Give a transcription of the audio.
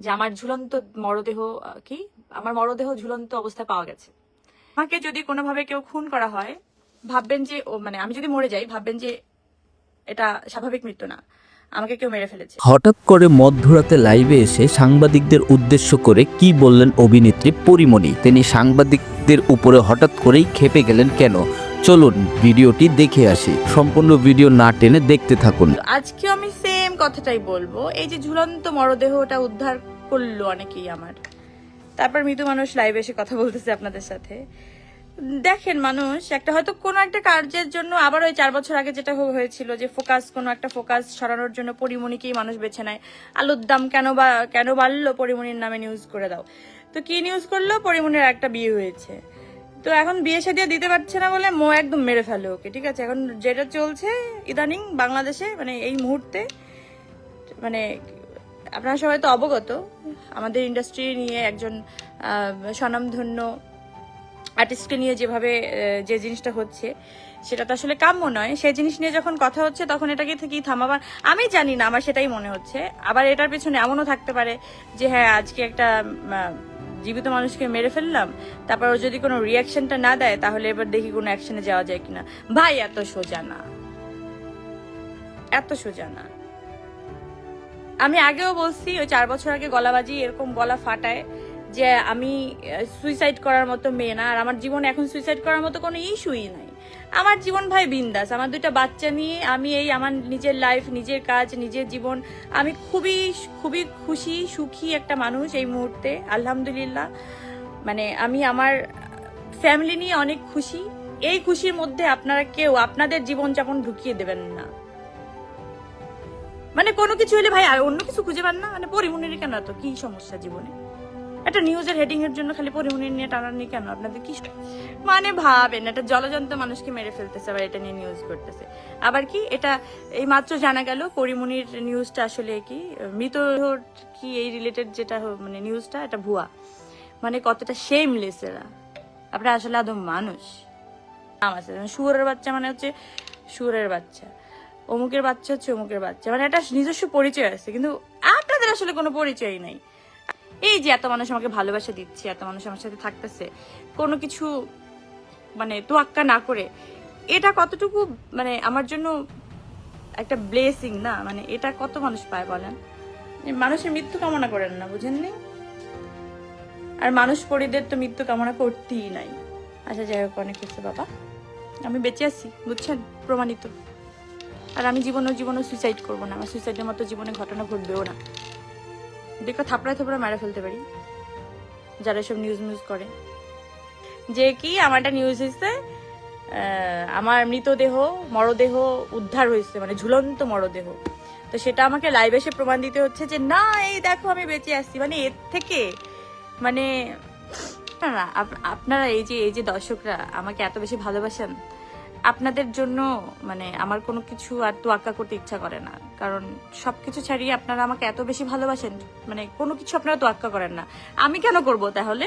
যে আমার ঝুলন্ত মরদেহ আমার মরদেহ ঝুলন্ত অবস্থায় পাওয়া গেছে। আমাকে যদি কোনোভাবে কেউ খুন করা হয়, ভাববেন যে আমি যদি মরে যাই, ভাববেন যে এটা স্বাভাবিক মৃত্যু না, আমাকে কেউ মেরে ফেলেছে। হঠাৎ করে মধ্যরাতে লাইভে এসে সাংবাদিকদের উদ্দেশ্য করে কি বললেন অভিনেত্রী পরীমণি? তিনি সাংবাদিকদের উপরে হঠাৎ করেই ক্ষেপে গেলেন কেন? চলুন ভিডিওটি দেখে আসি। সম্পূর্ণ ভিডিও না টেনে দেখতে থাকুন। আজকে আমি সেম কথাটাই বলবো। এই যে ঝুলন্ত মরদেহটা উদ্ধার করলো অনেকেই আমার, তারপর মৃত মানুষ লাইভে এসে কথা বলতেছে আপনাদের সাথে। দেখেন, মানুষ একটা হয়তো কোনো একটা কার্যের জন্য, আবার ওই 4 বছর আগে যেটা হয়েছিল যে কোনো একটা ফোকাস সরানোর জন্য পরীমণিকেই মানুষ বেছে নেয়। আলুর দাম কেন বাড়লো, পরীমণির নামে নিউজ করে দাও। তো কি নিউজ করলো? পরীমণির একটা বিয়ে হয়েছে, তো এখন বিয়ে শাদী দিতে পারছে না বলে একদম মেরে ফেলে ওকে। ঠিক আছে, এখন যেটা চলছে ইদানিং বাংলাদেশে, এই মুহূর্তে, আপনারা সবাই তো অবগত, আমাদের ইন্ডাস্ট্রি নিয়ে একজন স্বনামধন্য আর্টিস্টকে নিয়ে যেভাবে যে জিনিসটা হচ্ছে, সেটা তো আসলে কাম্য নয়। সেই জিনিস নিয়ে যখন কথা হচ্ছে, তখন এটাকে থেকেই থামাবার আমি জানি না, আমার সেটাই মনে হচ্ছে। আবার এটার পেছনে এমনও থাকতে পারে যে হ্যাঁ, আজকে একটা জীবিত মানুষকে মেরে ফেললাম, তারপর ও যদি কোনো রিয়াকশনটা না দেয়, তাহলে এবার দেখি কোনো অ্যাকশনে যাওয়া যায় কিনা। ভাই, এত সোজা না, এত সোজা না। আমি আগেও বলছি, ওই 4 বছর আগে গলাবাজি এরকম গলা ফাটায় যে আমি সুইসাইড করার মতো মেয়ে না, আর আমার জীবনে এখন সুইসাইড করার মতো কোনো ইস্যুই নাই। আমার জীবন ভাই বিন্দাস। আমার 2টা বাচ্চা নিয়ে আমি আমার নিজের লাইফ, নিজের কাজ, নিজের জীবন, আমি খুবই খুবই খুশি, সুখী একটা মানুষ এই মুহূর্তে, আলহামদুলিল্লাহ। আমি আমার ফ্যামিলি নিয়ে অনেক খুশি। এই খুশির মধ্যে আপনারা কেউ আপনাদের জীবনযাপন ঢুকিয়ে দেবেন না। কোনো কিছু হলে ভাই আর অন্য কিছু খুঁজে পান না। পরীমণির কেন এত কি সমস্যা জীবনে? একটা নিউজের হেডিং এর জন্য খালি পরীমণির নিয়ে টানানি কেন? আপনাদের কি ভাবেন? একটা জলজন্ত মানুষকে মেরে ফেলতেছে, আবার এটা নিয়ে নিউজ করতেছে। আবার কি এটা এই মাত্র জানা গেল পরীমণির নিউজটা আসলে কি মৃত কি এই রিলেটেড যেটা নিউজটা, এটা ভুয়া। কতটা শেমলেস এরা। আপনারা আসলে আদৌ মানুষ? নাম আছে শুয়োরের বাচ্চা, হচ্ছে শুয়োরের বাচ্চা, অমুকের বাচ্চা হচ্ছে অমুকের বাচ্চা, একটা নিজস্ব পরিচয় আছে, কিন্তু আপনাদের আসলে কোনো পরিচয়ই নাই। এই যে এত মানুষ আমাকে ভালোবাসা দিচ্ছে, এত মানুষ আমার সাথে থাকতেছে, কোনো কিছু তোয়াক্কা না করে, এটা কতটুকু আমার জন্য একটা ব্লেসিং না? এটা কত মানুষ পায় বলেন? মানুষের মৃত্যু কামনা করেন না, বুঝেননি? আর মানুষ পরিদের তো মৃত্যু কামনা করতেই নাই। আচ্ছা, যাই হোক, অনেক কিছু বাবা, আমি বেঁচে আছি, বুঝছেন, প্রমাণিত। আর আমি জীবনে সুইসাইড করবো না। আমার সুইসাইডের মতো জীবনে ঘটনা ঘটবেও না। দেখো, থাপড়ায় মারা ফেলতে পারি যারা সব নিউজ করে যে কি আমার একটা নিউজ হয়েছে, আমার মরদেহ উদ্ধার হয়েছে, ঝুলন্ত মরদেহ। তো সেটা আমাকে লাইভ এসে প্রমাণ দিতে হচ্ছে যে না, এই দেখো আমি বেঁচে আসছি। এর থেকে আপনারা এই যে দর্শকরা আমাকে এত বেশি ভালোবাসেন, আপনাদের জন্য আমার কোনো কিছু আর তোয়াক্কা করতে ইচ্ছা করে না। কারণ সবকিছু ছাড়িয়ে আপনারা আমাকে এত বেশি ভালোবাসেন, কোনো কিছু আপনারা তোয়াক্কা করেন না। আমি কেন করবো তাহলে?